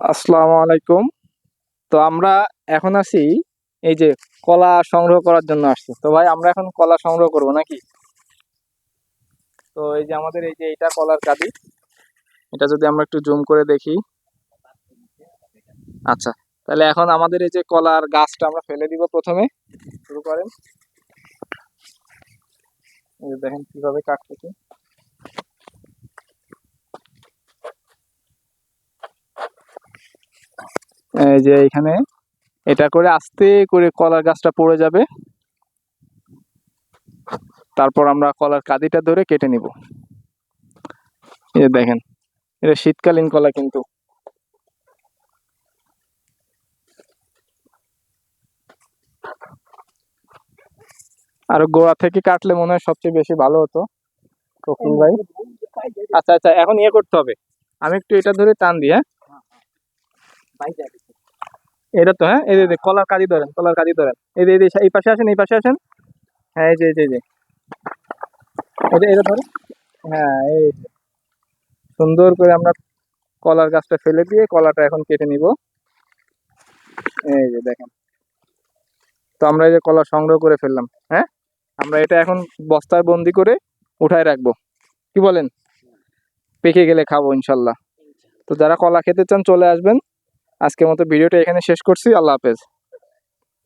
আসসালামু আলাইকুম। তো আমরা এখন আছি এই যে কলা সংগ্রহ করার জন্য আসছি। তো ভাই আমরা এখন কলা সংগ্রহ করব নাকি? তো এই যে আমাদের এই যে এটা কলার কাঁদি, এটা যদি আমরা একটু জুম করে দেখি। আচ্ছা, তাহলে এখন আমাদের এই যে কলার গাছটা আমরা ফেলে দিব প্রথমে। শুরু করেন। এই যে দেখেন কিভাবে কাটতেছি। এই যে এখানে এটা করে আস্তে করে কলার গাছটা পড়ে যাবে। তারপর আমরা কলার কাঁদিটা ধরে কেটে নিব। এই যে দেখেন, এটা শীতকালীন কলা কিন্তু। আর গোড়া থেকে কাটলে মনে হয় সবচেয়ে বেশি ভালো হতো কখন ভাই। আচ্ছা আচ্ছা, এখন ইয়ে করতে হবে, আমি একটু এটা ধরে টান দিই। হ্যাঁ, এটা তো হ্যাঁ, এই যে কলার কাঁদি ধরেন, কলার কাঁদি ধরেন। এই পাশে আসেন, এই পাশে আসেন। হ্যাঁ, এই যে এটা এটা ধরেন। হ্যাঁ, এই যে। সুন্দর করে আমরা কলার গাছটা ফেলে দিয়ে কলাটা এখন কেটে নিব। এই যে দেখেন, তো আমরা এই যে কলা সংগ্রহ করে ফেললাম। হ্যাঁ, আমরা এটা এখন বস্তায় বন্দি করে উঠায় রাখবো, কি বলেন? পেকে গেলে খাবো ইনশাল্লাহ। তো যারা কলা খেতে চান চলে আসবেন। আজকের মতো ভিডিওটা এখানে শেষ করছি। আল্লাহ হাফেজ।